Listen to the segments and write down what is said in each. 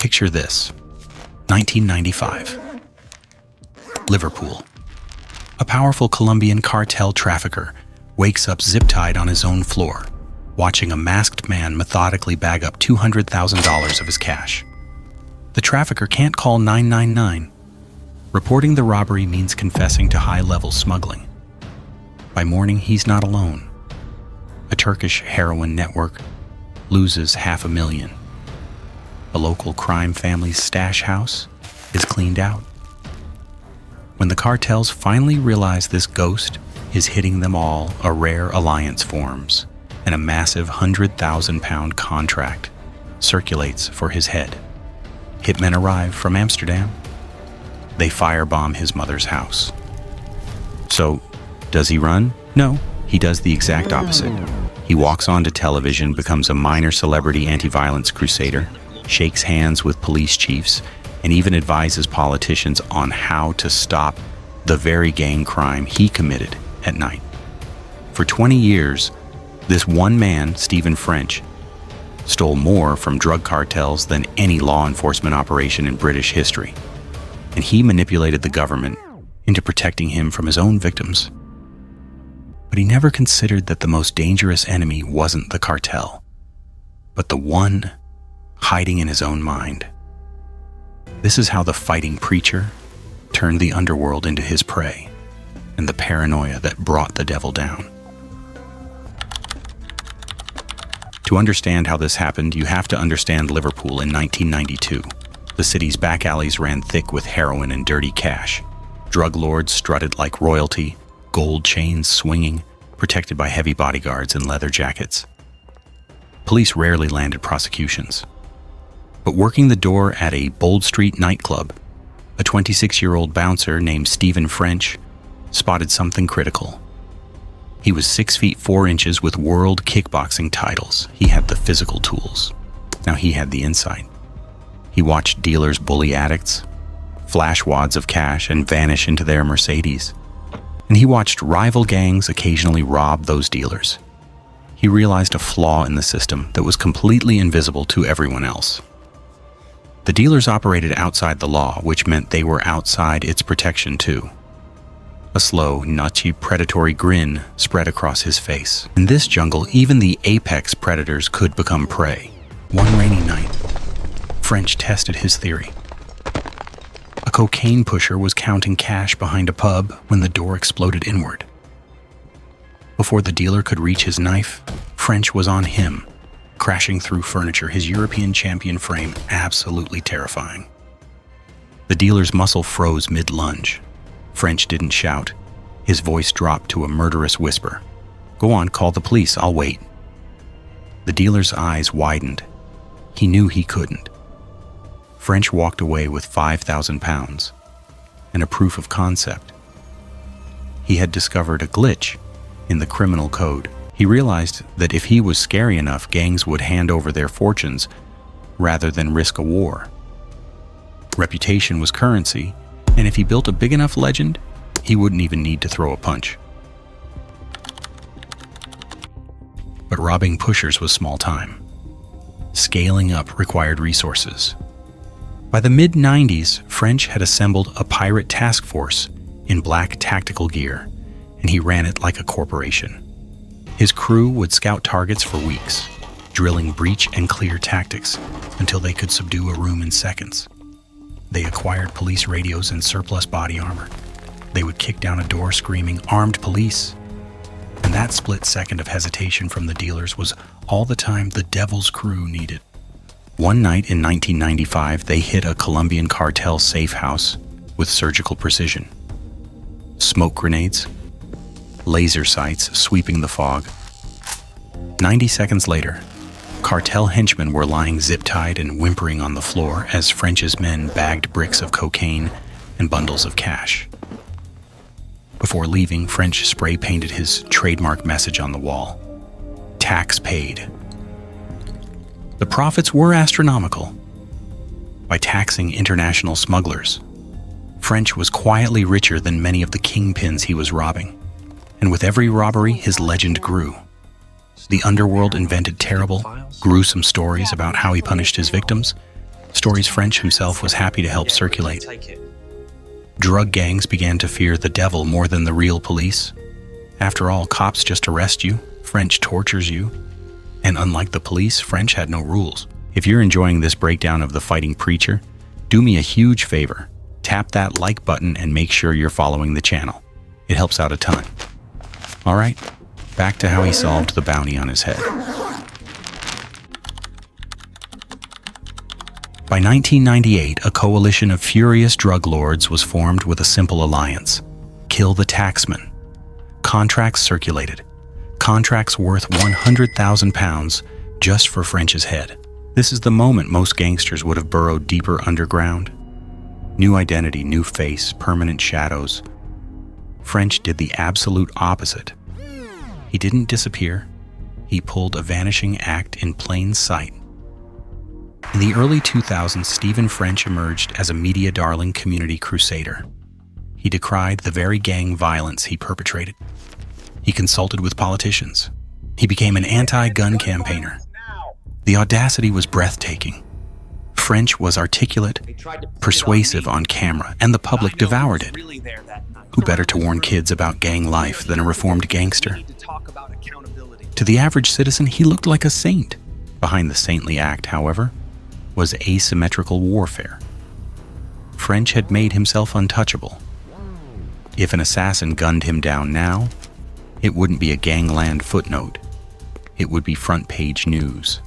Picture this. 1995. Liverpool. A powerful Colombian cartel trafficker wakes up zip-tied on his own floor, watching a masked man methodically bag up $200,000 of his cash. The trafficker can't call 999. Reporting the robbery means confessing to high-level smuggling. By morning, he's not alone. A Turkish heroin network loses $500,000. A local crime family's stash house is cleaned out. When the cartels finally realize this ghost is hitting them all, a rare alliance forms, and a massive 100,000-pound contract circulates for his head. Hitmen arrive from Amsterdam. They firebomb his mother's house. So, does he run? No, he does the exact opposite. He walks onto television, becomes a minor celebrity anti-violence crusader, shakes hands with police chiefs, and even advises politicians on how to stop the very gang crime he committed at night. For 20 years, this one man, Stephen French, stole more from drug cartels than any law enforcement operation in British history. And he manipulated the government into protecting him from his own victims. But he never considered that the most dangerous enemy wasn't the cartel, but the one hiding in his own mind. This is how the fighting preacher turned the underworld into his prey, and the paranoia that brought the devil down. To understand how this happened, you have to understand Liverpool in 1992. The city's back alleys ran thick with heroin and dirty cash. Drug lords strutted like royalty, gold chains swinging, protected by heavy bodyguards in leather jackets. Police rarely landed prosecutions. But working the door at a Bold Street nightclub, a 26-year-old bouncer named Stephen French spotted something critical. He was 6 feet 4 inches with world kickboxing titles. He had the physical tools. Now he had the insight. He watched dealers bully addicts, flash wads of cash, and vanish into their Mercedes. And he watched rival gangs occasionally rob those dealers. He realized a flaw in the system that was completely invisible to everyone else. The dealers operated outside the law, which meant they were outside its protection too. A slow, nutty, predatory grin spread across his face. In this jungle, even the apex predators could become prey. One rainy night, French tested his theory. A cocaine pusher was counting cash behind a pub when the door exploded inward. Before the dealer could reach his knife, French was on him, crashing through furniture, his European champion frame absolutely terrifying. The dealer's muscle froze mid-lunge. French didn't shout. His voice dropped to a murderous whisper. "Go on, call the police, I'll wait." The dealer's eyes widened. He knew he couldn't. French walked away with 5,000 pounds and a proof of concept. He had discovered a glitch in the criminal code. He realized that if he was scary enough, gangs would hand over their fortunes rather than risk a war. Reputation was currency, and if he built a big enough legend, he wouldn't even need to throw a punch. But robbing pushers was small time. Scaling up required resources. By the mid-90s, French had assembled a pirate task force in black tactical gear, and he ran it like a corporation. His crew would scout targets for weeks, drilling breach and clear tactics until they could subdue a room in seconds. They acquired police radios and surplus body armor. They would kick down a door screaming, "Armed police!" And that split second of hesitation from the dealers was all the time the devil's crew needed. One night in 1995, they hit a Colombian cartel safe house with surgical precision. Smoke grenades, laser sights sweeping the fog. 90 seconds later, cartel henchmen were lying zip-tied and whimpering on the floor as French's men bagged bricks of cocaine and bundles of cash. Before leaving, French spray-painted his trademark message on the wall: "Tax paid." The profits were astronomical. By taxing international smugglers, French was quietly richer than many of the kingpins he was robbing. And with every robbery, his legend grew. The underworld invented terrible, gruesome stories about how he punished his victims, stories French himself was happy to help circulate. Drug gangs began to fear the devil more than the real police. After all, cops just arrest you, French tortures you, and unlike the police, French had no rules. If you're enjoying this breakdown of the fighting preacher, do me a huge favor. Tap that like button and make sure you're following the channel. It helps out a ton. All right, back to how he solved the bounty on his head. By 1998, a coalition of furious drug lords was formed with a simple alliance: kill the taxman. Contracts circulated. Contracts worth £100,000 just for French's head. This is the moment most gangsters would have burrowed deeper underground. New identity, new face, permanent shadows. French did the absolute opposite. He didn't disappear. He pulled a vanishing act in plain sight. In the early 2000s, Stephen French emerged as a media darling community crusader. He decried the very gang violence he perpetrated. He consulted with politicians. He became an anti-gun campaigner. The audacity was breathtaking. French was articulate, persuasive on camera, and the public devoured it. Who better to warn kids about gang life than a reformed gangster? To the average citizen, he looked like a saint. Behind the saintly act, however, was asymmetrical warfare. French had made himself untouchable. If an assassin gunned him down now, it wouldn't be a gangland footnote. It would be front-page news.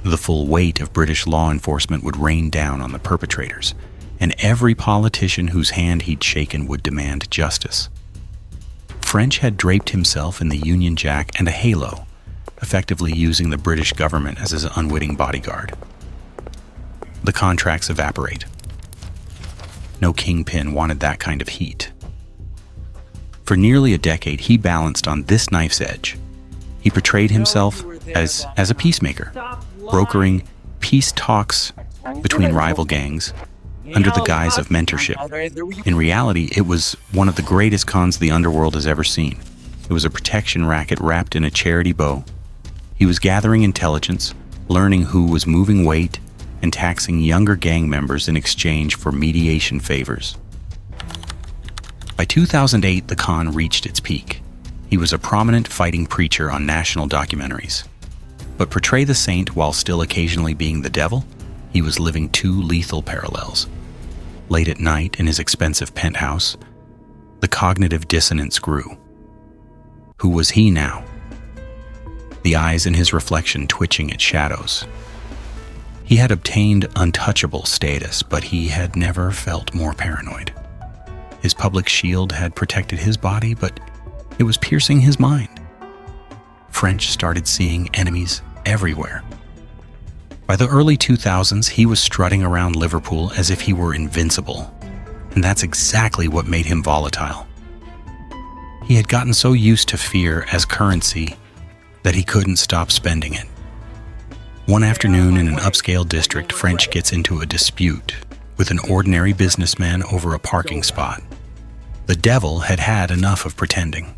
The full weight of British law enforcement would rain down on the perpetrators, and every politician whose hand he'd shaken would demand justice. French had draped himself in the Union Jack and a halo, effectively using the British government as his unwitting bodyguard. The contracts evaporate. No kingpin wanted that kind of heat. For nearly a decade, he balanced on this knife's edge. He portrayed himself as a peacemaker, brokering peace talks between rival gangs under the guise of mentorship. In reality, it was one of the greatest cons the Underworld has ever seen. It was a protection racket wrapped in a charity bow. He was gathering intelligence, learning who was moving weight, and taxing younger gang members in exchange for mediation favors. By 2008, the con reached its peak. He was a prominent fighting preacher on national documentaries. But portray the saint while still occasionally being the devil, he was living two lethal parallels. Late at night in his expensive penthouse, the cognitive dissonance grew. Who was he now? The eyes in his reflection twitching at shadows. He had obtained untouchable status, but he had never felt more paranoid. His public shield had protected his body, but it was piercing his mind. French started seeing enemies everywhere. By the early 2000s, he was strutting around Liverpool as if he were invincible, and that's exactly what made him volatile. He had gotten so used to fear as currency that he couldn't stop spending it. One afternoon in an upscale district, French gets into a dispute with an ordinary businessman over a parking spot. The devil had had enough of pretending.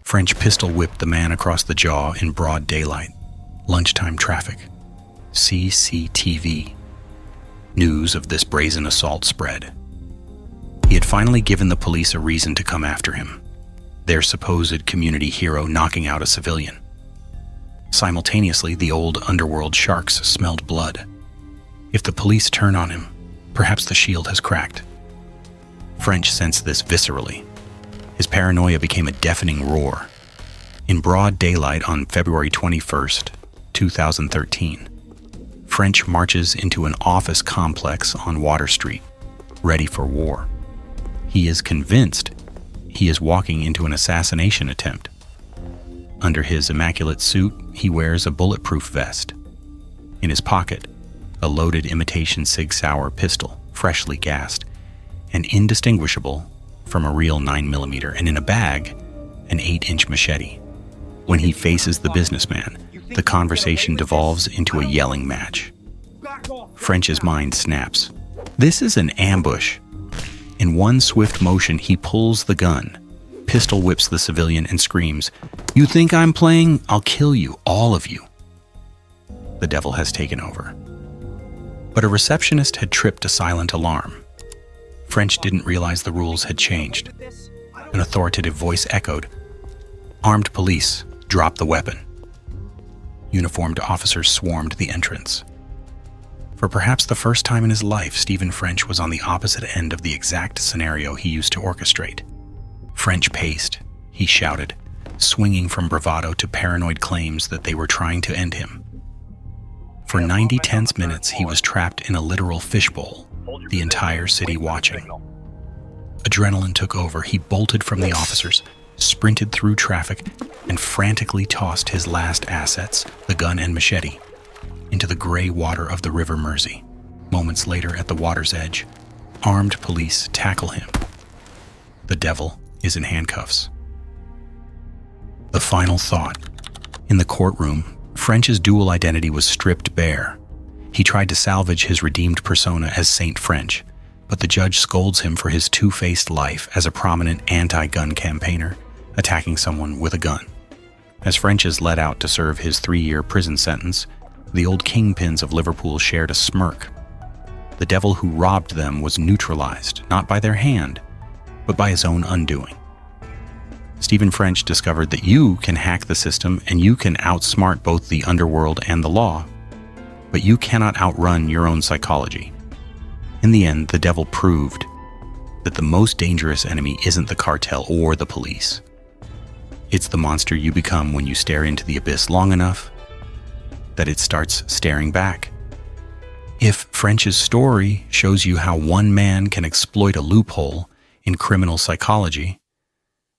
French pistol whipped the man across the jaw in broad daylight. Lunchtime traffic. CCTV. News of this brazen assault spread. He had finally given the police a reason to come after him. Their supposed community hero knocking out a civilian. Simultaneously, the old underworld sharks smelled blood. If the police turn on him, perhaps the shield has cracked. French sensed this viscerally. His paranoia became a deafening roar. In broad daylight on February 21st, 2013, French marches into an office complex on Water Street, ready for war. He is convinced he is walking into an assassination attempt. Under his immaculate suit, he wears a bulletproof vest. In his pocket, a loaded imitation Sig Sauer pistol, freshly gassed, and indistinguishable from a real 9mm, and in a bag, an 8-inch machete. When he faces the businessman, the conversation devolves into a yelling match. French's mind snaps. This is an ambush. In one swift motion, he pulls the gun, pistol whips the civilian, and screams, "You think I'm playing? I'll kill you, all of you." The devil has taken over. But a receptionist had tripped a silent alarm. French didn't realize the rules had changed. An authoritative voice echoed, "Armed police, drop the weapon." Uniformed officers swarmed the entrance. For perhaps the first time in his life, Stephen French was on the opposite end of the exact scenario he used to orchestrate. French paced, he shouted, swinging from bravado to paranoid claims that they were trying to end him. For 90 tense minutes, he was trapped in a literal fishbowl, the entire city watching. Adrenaline took over. He bolted from the officers, sprinted through traffic, and frantically tossed his last assets, the gun and machete, into the gray water of the River Mersey. Moments later, at the water's edge, armed police tackle him. The devil is in handcuffs. The final thought. In the courtroom, French's dual identity was stripped bare. He tried to salvage his redeemed persona as Saint French, but the judge scolds him for his two-faced life as a prominent anti-gun campaigner, attacking someone with a gun. As French is let out to serve his 3-year prison sentence, the old kingpins of Liverpool shared a smirk. The devil who robbed them was neutralized, not by their hand, but by his own undoing. Stephen French discovered that you can hack the system and you can outsmart both the underworld and the law, but you cannot outrun your own psychology. In the end, the devil proved that the most dangerous enemy isn't the cartel or the police. It's the monster you become when you stare into the abyss long enough that it starts staring back. If French's story shows you how one man can exploit a loophole in criminal psychology,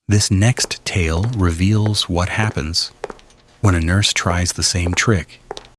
this next tale reveals what happens when a nurse tries the same trick